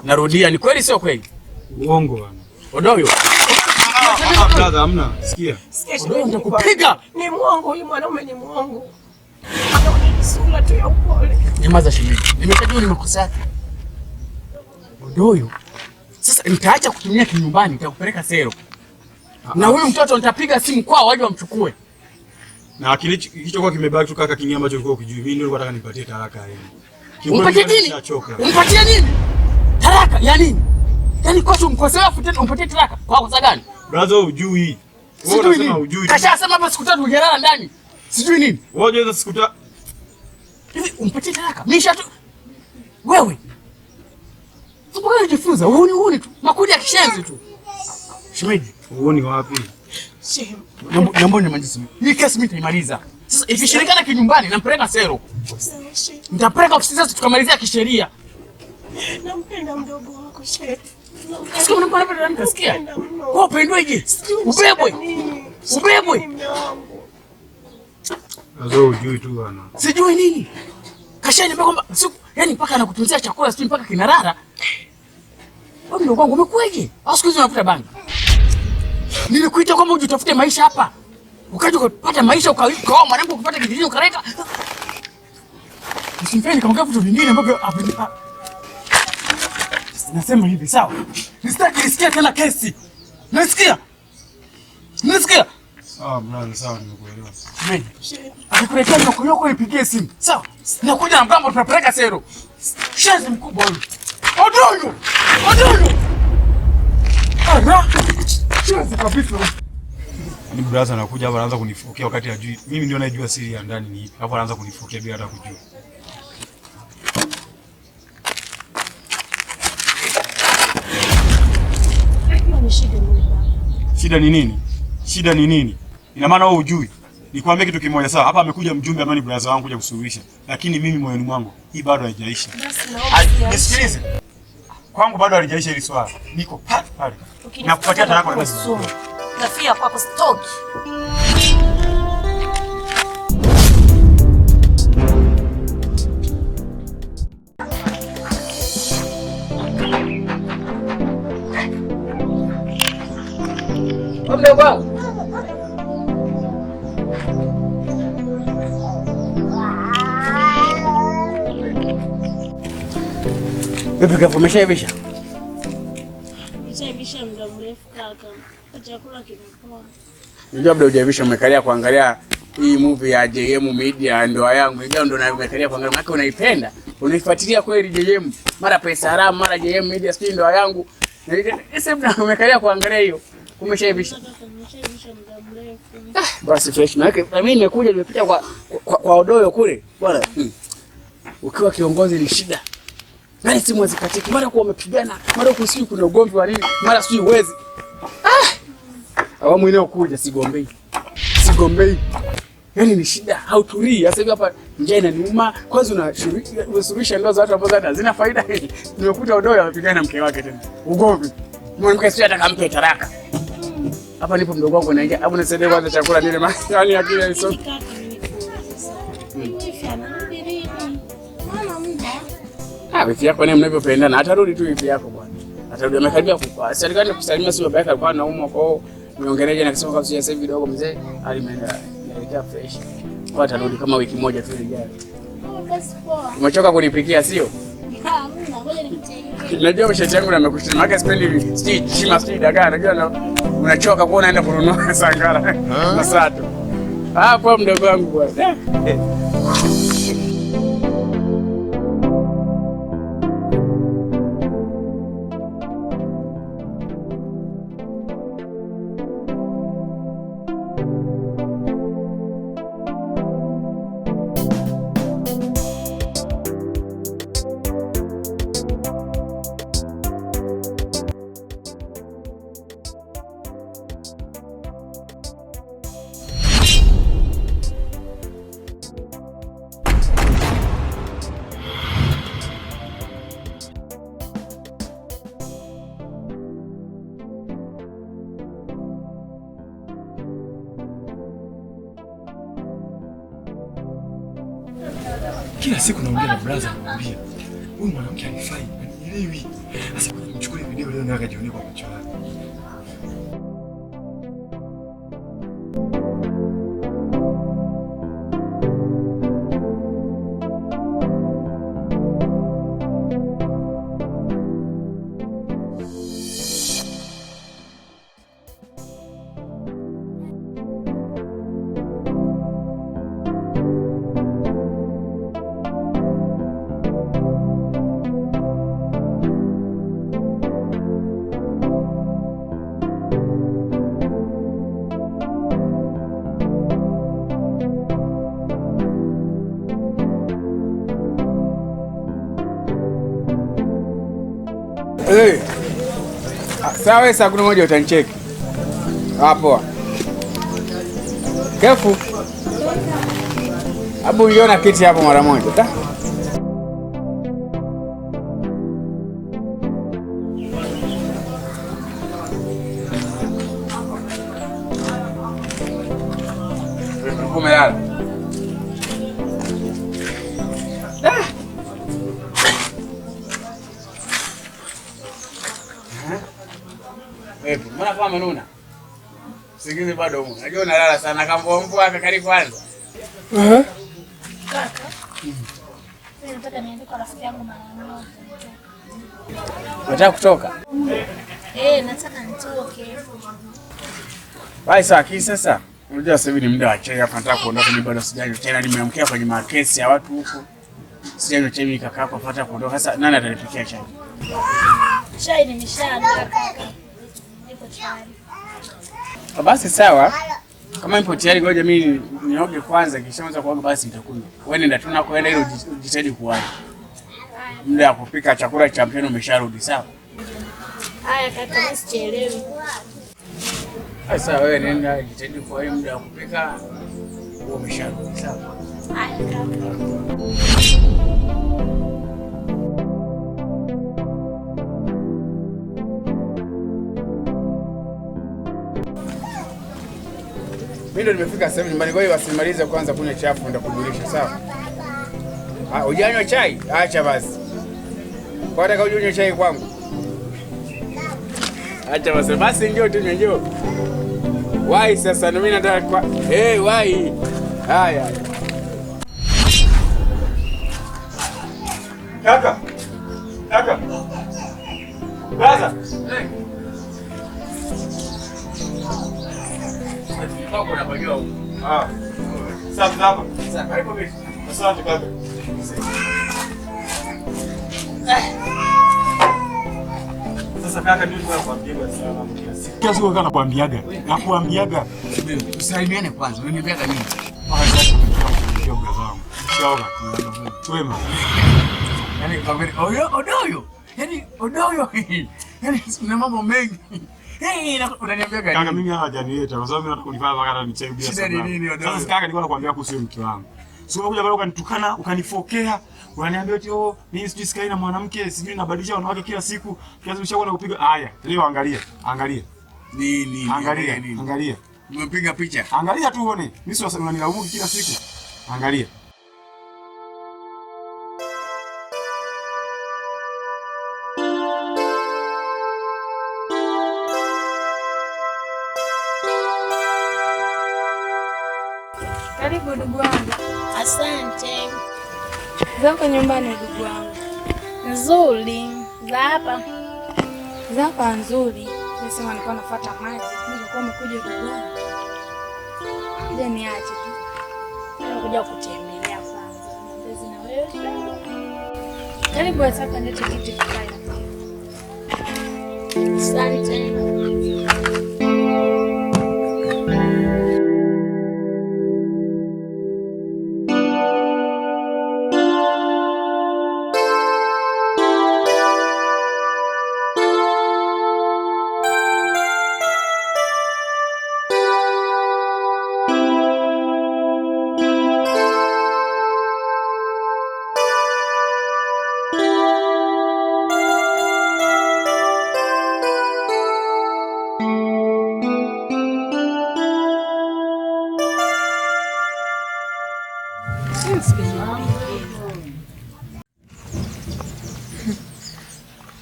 Narudia, ni kweli sio kweli? Uongo bwana. Odoyo. Brother, hamna. Sikia. Odoyo nitakupiga. Ni muongo huyu mwanaume, ni muongo. Anaona sura tu ya upole. Nyamaza shemeji. Nimeshajua ni makosa yake. Odoyo. Sasa nitaacha kutumia kinyumbani, nitakupeleka sero. Na huyu mtoto nitapiga simu kwao waje wamchukue. Na kilichokuwa kimebaki tu kaka kingi ambacho ulikuwa ukijui. Mimi ndio nilikuwa nataka nipatie talaka yeye. Umpatie nini? Umpatie nini? Talaka ya nini? Yaani kosa umkosea afu tena umpatie talaka. Kwa kosa gani? Brother hujui. Wewe unasema hujui. Kashasema hapa siku 3 ungelala ndani. Sijui nini? Wewe unaweza siku 3. Hivi umpatie talaka. Misha tu. Wewe. Mbona unajifunza? Uone tu. Makundi ya kishenzi tu. Shemeji, uone wapi? Naomba nimalize. Hii kesi mimi nitaimaliza. Sasa ikishirikana kinyumbani nampeleka sero. Nitapeleka ofisi zetu tukamalizia kisheria. Nampenda mdogo wako shehe. Sio unapenda nitasikia. Wewe upendweje? Ubebwe. Ubebwe. Azo hujui tu bwana. Sijui nini? Kashaniambia kwamba yani mpaka anakutunzia chakula sijui mpaka kinarara. Wewe ndio kwangu umekueje? Au siku hizo unafuta bangi? Nilikuita kwamba uje utafute maisha hapa. Ukaja kupata maisha ukaoa mwanamke kupata kijijini ukaleta. Usimfanye kaongea vitu vingine ambavyo nasema hivi sawa. Nisitaki nisikie tena kesi. Nasikia? Nasikia? Sawa brother, sawa nimekuelewa. Akikuletea nyoko nipigie simu. Sawa? Nakuja na mgambo tunapeleka sero. Shenzi mkubwa huyu. Odoyo! Odoyo! Ara! Shenzi kabisa. Ni brother anakuja hapa anaanza kunifokea wakati hajui. Mimi ndio najua siri ya ndani ni ipi. Hapo anaanza kunifokea bila hata kujua. Shida ni nini? Shida ni nini? Ina maana wewe hujui. Nikwambie kitu kimoja sawa. Hapa amekuja mjumbe ambaye ni brother wangu kuja kusuluhisha. Lakini mimi moyoni mwangu hii bado haijaisha. Nisikilize. Kwangu bado halijaisha hili swala. Niko pale pale. Na kupatia talaka na sio. Nafia kwako stock. Mdogo wangu. Vipi kaka, umeshaivisha? Nimeshaivisha muda mrefu kaka. Chakula kimepoa. Unajua bado hujaivisha, umekalia kuangalia hii movie ya JM Media ndoa yangu. Unajua ndo na umekalia kuangalia maana unaipenda. Unaifuatilia kweli JM. Mara Pesa Haramu, mara JM Media sio ndoa yangu. Sasa mbona umekalia kuangalia hiyo? Umeshaivisha? Nimeshaivisha muda mrefu. Basi fresh na mimi nimekuja nimepita kwa Odoyo kule. Bwana. Ukiwa kiongozi ni shida. Nani simu zikatiki, mara kwa umepigana, mara kusiku kuna ugomvi wa nini, mara sio uwezi. Awamu inayokuja sigombei. Sigombei. Yaani ni shida, hautulii. Sasa hivi hapa njaa inaniuma, kwanza unasuluhisha ndoa za watu ambao hazina faida. Nimekuta Odoyo amepigana na mke wake tena. Ugomvi. Mwanamke sio atakampe talaka. Hapa nipo mdogo wangu anaingia, hebu nisaidie kwanza chakula nile yaani akili hizo. Wifi yako naye mnavyopendana atarudi tu wifi yako bwana. Atarudi amekaribia kufa. Serikali kusalimia sio baba yake alikuwa anaumwa kwao. Niongeleje na kisema kwa sasa hivi kidogo mzee alimeenda inaelekea fresh. Kwa atarudi kama wiki moja tu ijayo. Umechoka kunipikia sio? Ngoja nikutengenezee. Najua mshati yangu namekushima. Maana sipendi chima dagaa. Najua unachoka kuona naenda kununua sangara na sato. Hapo mdogo wangu bwana. Kila siku naongea na brother anamwambia huyu mwanamke alifai. sielewi. Sasa nichukue video leo na akajione kwa macho yake. Hey. Sawa, saa kuna moja utanicheki. Hapo. Kefu. Abu uliona kiti hapo mara moja, ta? Umelala. Mbona kama umenuna? Usingizi bado huko. Najua unalala sana kama mbwa akakari kwanza. Kaka. Nataka niende kwa rafiki yangu mara moja. Unataka kutoka? Nataka nitoke. Basi sasa. Unajua sasa hivi ni muda wa chai hapa, nataka kuondoka, mimi bado sijanywa chai na nimeamkia kwenye makesi ya watu huko. Sijanywa chai, nikakaa hapa pata kuondoka. Sasa nani atanipikia chai? Chai nimeshaandaa kaka. Niko tayari. Basi sawa. Kama ipo tayari, ngoja mimi nioge kwanza, kisha anza kuoga basi nitakunywa. Wewe nenda tunakoenda ile ujitahidi kuwahi. Muda wa kupika chakula cha mchana umesharudi, sawa? Haya kaka, mimi sichelewi. Sasa wewe nenda jitahidi kuwahi, muda wa kupika umesharudi, sawa? Haya kaka. Mimi ndo nimefika sasa nyumbani, kwa hiyo wasimalize kwanza kunywa chafu ndio kujulisha, sawa? Hujanywa chai? Acha basi. Kwa nataka unywe chai kwangu. Acha basi njoo tunywe, njoo. Wai sasa mimi nataka kwa wai. Haya. Kaka. Baza. Hapo na bajua huko. Sawa. Sasa karibu mimi. Asante kaka. Sasa kaka, ndio nakwambiaga sana kila siku. Kila siku kana nakwambiaga. Usalimiane kwanza. Unaniambiaga nini? Wema. Yaani kwa kweli odoyo. Yaani kuna mambo mengi. Unaniambiaga kaka, mimi hajanileta kwa sababu mimi nataka kunifanya mpaka nicheke bila sababu. Sasa kaka, nilikuwa nakwambia kuhusu mke wangu. Sio unakuja pale ukanitukana, ukanifokea, unaniambia eti mimi sijui sikai na mwanamke, sijui nabadilisha wanawake kila siku. Kiasi ushakuwa kupiga haya. Leo angalia. Nini? Angalia. Umepiga picha? Angalia tu uone. Mimi sio unanilaumu kila siku. Angalia. Karibu ndugu wangu. Asante. Zako nyumbani ndugu wangu. Nzuri. Za hapa. Zapa nzuri. Nasema nilikuwa nafuata maji. Nilikuwa umekuja ndugu wangu. Je, niache tu. Nimekuja kutembelea kwanza. Niambeze na wewe. Karibu hapa ndio kiti kikae. Asante.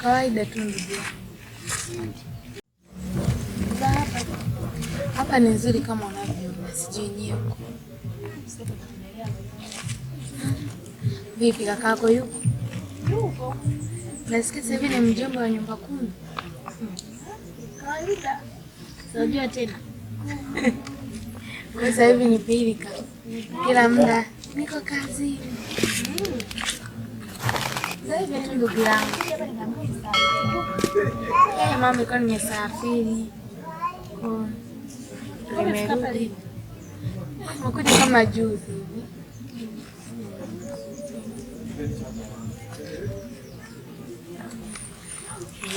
Kawaida tu ndugu. Hapa ni nzuri kama unavyoona, sijui nyewe. Vipi kaka yako yupo? Yupo. Nasikia sasa hivi ni mjomba wa nyumba 10. Kawaida. Unajua tena. Kwa sasa hivi ni pilika. Kila muda niko kazini. Sasa hivi tu ndugu yangu. Mama alikuwa nimesafiri. Nimerudi. Nakuja kama juzi hivi.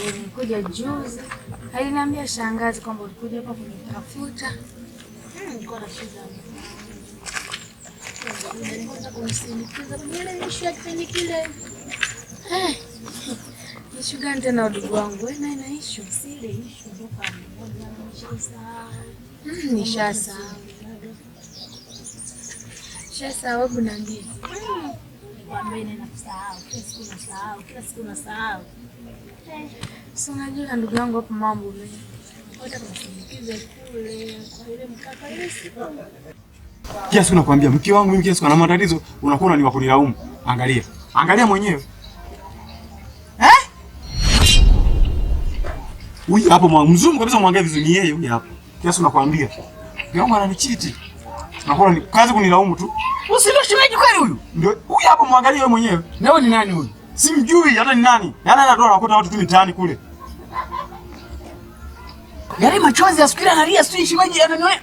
Nilikuja juzi. Aliniambia shangazi kwamba ulikuja hapa kunitafuta. Nilikuwa na shida. Nilikuwa kumsindikiza kwenye issue ya kipindi kile. Issue gani tena ndugu wangu? Wewe na issue? Si ile issue ndio kama nishasahau. Nishasahau hebu niambie. Nikwambie na kusahau. Kila siku nasahau. Sasa unajua ndugu yangu hapo mambo mengi. Hata kumsindikiza kule kwa ile mkaka ile siku. Kiasi unakwambia mke wangu mimi kiasi ana matatizo unakuwa ni wa kunilaumu. Angalia. Angalia mwenyewe. Huyu hapo mzungu kabisa mwangalie vizuri ni yeye huyu hapo. Kiasi unakwambia. Mke wangu ananichiti. Unakuwa ni kazi kunilaumu tu. Usindio shemeji kweli huyu? Ndio huyu hapo mwangalie wewe mwenyewe. Na wewe ni nani huyu? Simjui hata ni nani. Yaani anatoa anakuta watu tu mitaani kule. Yale machozi asikira analia sio shemeji ananiona.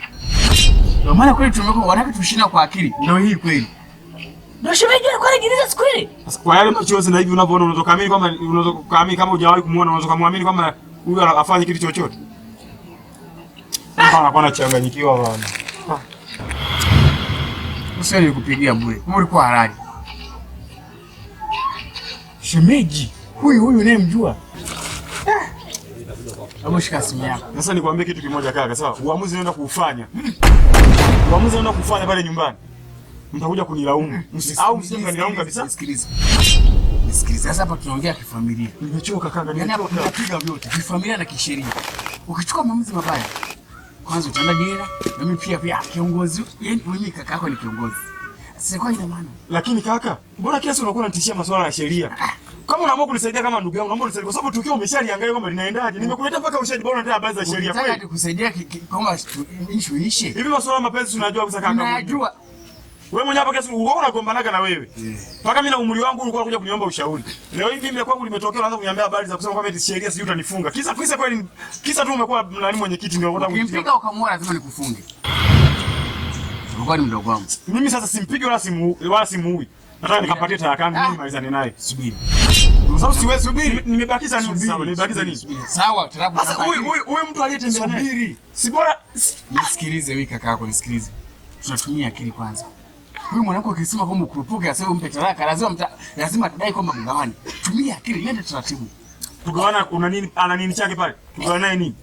Ndio maana kweli tumekuwa wanake tushinda kwa akili. Ndio hii kweli. Ndio shemeji alikuwa anajiuliza siku ile. Sasa kwa yale machozi na hivi unavyoona unaweza kuamini kama hujawahi kumuona unaweza kumwamini kama huyu afanye kitu chochote. Mbona anakuwa anachanganyikiwa bwana. Useni nikupigia bure. Kama ulikuwa halali. Shemeji, huyu unayemjua. Hebu shika simu yako. Sasa nikwambie kitu kimoja kaka, sawa? Uamuzi unaenda kuufanya. Uamuzi unaenda kufanya pale nyumbani. Mtakuja kunilaumu. Au msinilaumu kabisa. Nisikilize. Sasa hapa tunaongea kifamilia. Nimechoka kaka, Yaani hapa tunapiga vyote, kifamilia na kisheria. Ukichukua maamuzi mabaya, kwanza utaenda jela, na mimi pia kiongozi. Yaani mimi kaka yako ni kiongozi. Sasa kwa ina maana. Lakini kaka, mbona kiasi unakuwa unatishia masuala ya sheria? Kama unaamua kunisaidia kama ndugu yangu, naomba unisaidie kwa sababu tukio umeshaliangalia kwamba linaendaje. Nimekuleta mpaka ushahidi bora ndio habari za sheria kweli. Nataka kusaidia kwamba issue ishe. Hivi masuala ya mapenzi tunajua kabisa kaka. Najua. Wewe mwenyewe hapa kiasi uko unagombanaga na wewe. Mpaka mimi na umri wangu ulikuwa unakuja kuniomba ushauri. Leo hivi mimi kwangu limetokea unaanza kuniambia habari za kusema kwamba eti sheria sijui utanifunga. Kisa kweli kisa tu umekuwa nani mwenyekiti ndio unataka kunipiga. Ukimpiga ukamwona lazima nikufunge. Ulikuwa ni mdogo wangu. Mimi sasa simpigi wala simuui. Nataka nikapatie tarakangu mimi malizane naye. Subiri. Kwa sababu siwezi subiri. Nimebakiza nini sawa? Nimebakiza nini? Sawa, tarabu. Sasa huyu mtu aliyetembea naye. Subiri. Si bora nisikilize wewe kaka yako nisikilize. Tunatumia akili kwanza. Huyu mwanamke ukisema kwamba ukurupuke aseme umpe talaka lazima atadai kwamba mgawane. Tumia akili, nenda taratibu. Tugawana una nini? Ana nini chake pale? Tugawana naye nini?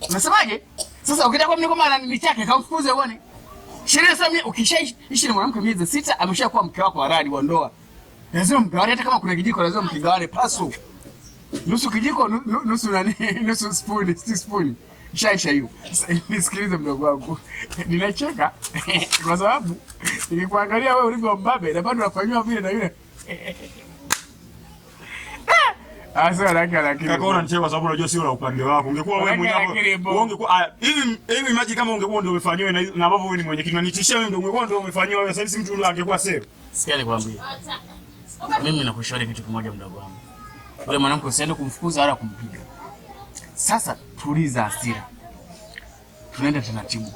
Unasemaje? Sasa ukitaka kwa mimi kama ana nini chake kamfukuze uone. Sheria sasa ukishaishi na mwanamke miezi 6 ameshakuwa mke wako halali wa ndoa. Lazima mgawane hata kama kuna kijiko lazima mkigawane paso. Nusu kijiko nusu spoon. Shaisha hiyo. Nisikilize mdogo wangu. Ninacheka kwa sababu nikikuangalia wewe ulivyo mbabe na bado unafanywa vile na yule. Asa lakini kaka unanicheka kwa sababu unajua sio la upande wako. Ungekuwa wewe mwenyewe ungekuwa hivi maji kama ungekuwa ndio umefanywa na ambavyo wewe ni mwenyekiti unanitishia wewe ndio ungekuwa ndio umefanywa wewe sasa hivi mtu angekuwa sero. Sikia nikwambie. Mimi nakushauri kitu kimoja mdogo wangu. Yule mwanamke usiende kumfukuza wala kumpiga. Sasa tuliza hasira. Tunaenda taratibu.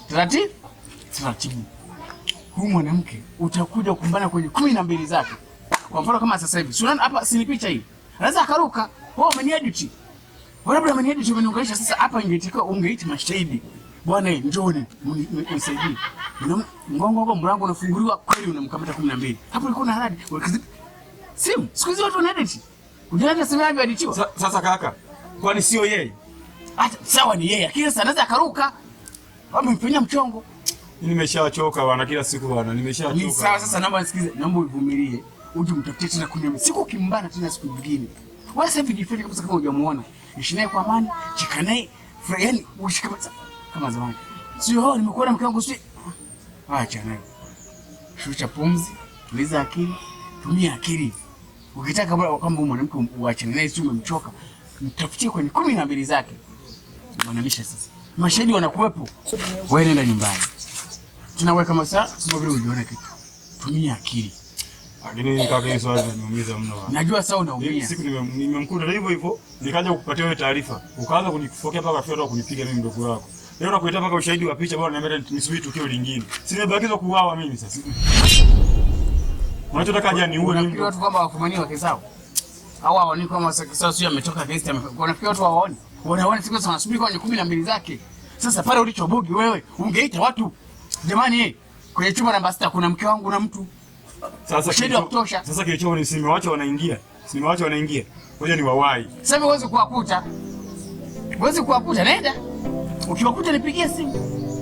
Taratibu. Huyu mwanamke utakuja kukumbana kwenye 12 zake. Kwa mfano kama sasa hivi. Unaona hapa si picha hii. Anaweza akaruka. Wewe umeniedit. Wewe labda umeniedit umeniunganisha sasa hapa ingetikiwa ungeiti mashahidi. Bwana njooni unisaidie. Ngongo mlango unafunguliwa kweli unamkamata 12. Hapo ilikuwa na halali. Simu, siku hizo watu wanaedit. Unaenda simu yangu editiwa. Sasa kaka, kwani sio yeye? Hata sawa ni yeye, lakini sasa anaweza akaruka. Wapi mpenya mchongo? Nimeshachoka bwana kila siku bwana, nimeshachoka. Ni sawa sasa naomba nisikize, naomba uvumilie. Uje mtafutie tena kunyama. Siku kimbana tena siku nyingine. Wewe sasa vijifanye kabisa kama hujamuona. Ishi naye kwa amani, cheka naye, yaani ushike kama zamani. Sio nimekuona mke wangu si. Acha naye. Shusha pumzi, tuliza akili, tumia akili. Ukitaka kama mwanamke uachane naye si umemchoka, mtafutie kwenye 12 zake. Mwananisha sasa. Mashahidi wanakuwepo. Wewe nenda nyumbani. Tunaweka masaa, sio vile ujione kitu. Tumia akili. Lakini kaka hizo swali zinaniumiza mno. Najua sasa unaumia. Siku nimemkuta hivyo hivyo, nikaja kukupatia wewe taarifa. Ukaanza kunifokea mpaka afia au kunipiga mimi mdogo wako. Leo nakuletea mpaka ushahidi wa picha bwana, niambia nisubiri tukio lingine. Simebakizwa kuuawa mimi sasa. Unachotaka aje ni uwe mimi. Unafikiri watu kwamba wafumania wake zao? Au hawaoni kama sasa sio ametoka guest wanafikiri watu hawaoni. Wanaona siku sana nasubiri kwenye 12 zake. Sasa pale ulichobogi wewe ungeita watu. Jamani kwenye chumba namba 6 kuna mke wangu na mtu. Sasa shida ya kutosha. Sasa kilicho ni simewaacha wanaingia. Simewaacha wanaingia. Ngoja ni wawai. Sasa uweze kuwakuta. Uweze kuwakuta nenda. Ukiwakuta nipigie simu.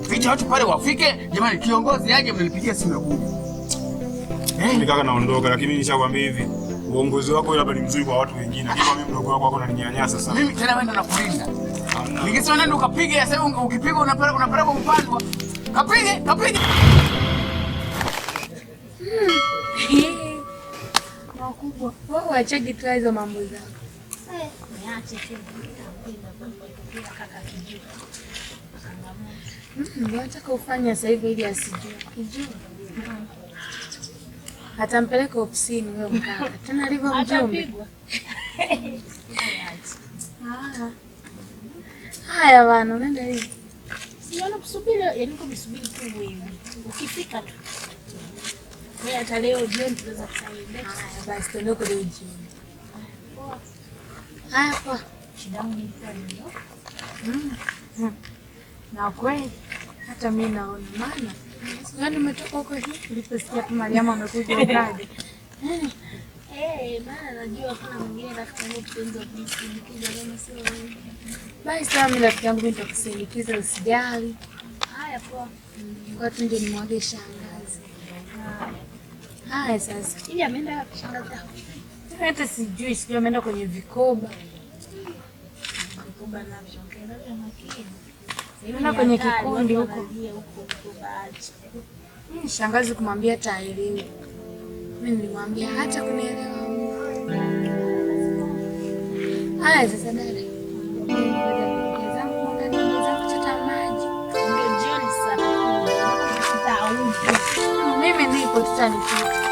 Vita watu pale wafike, jamani kiongozi aje mnipigie simu ya kuja. Mimi kaka naondoka lakini mimi nishakwambia hivi. Uongozi wako labda ni mzuri kwa watu wengine. Lakini mimi mdogo wako unaninyanyasa sana. Mimi tena wewe ndo nakulinda. Ningesema nenda ukapige sasa ukipiga unapeleka mpandwa. Kapige. Makubwa. Wewe achage tu hizo mambo zako. Niache tu kupenda kaka kijua. Ndio nataka ufanye sasa hivi ili asijue. Kijua. Atampeleka ofisini wewe mkaka. Tena alivyo mjumbe. Haya bwana, unaenda hivi. Siona kusubiri, yaani kusubiri tu wewe. Ukifika tu. Wewe hata leo jioni tunaweza kusaidia. Haya basi tuondoke leo jioni. Haya kwa Shida yangu ni kwa nini? Na kweli hata mimi naona maana. Yaani umetoka huko hivi uliposikia tu Mariam amekuja ukaje. Maana najua kuna mwingine rafiki yangu tuanze kusindikiza kama sio wewe. Basi sasa mimi rafiki yangu nitakusindikiza usijali. Haya poa. Kwa tu ndio nimwage shangazi. Haya sasa. Ili ameenda wapi shangazi yako? Hata sijui sijui ameenda kwenye vikoba. Vikoba na vishongera vya makini. Ameenda kwenye kikundi huko. Huko baadhi. Shangazi kumwambia ataelewe. Mimi nilimwambia hata kunielewa. Haya sasa dada. Mimi nipo tutanipita.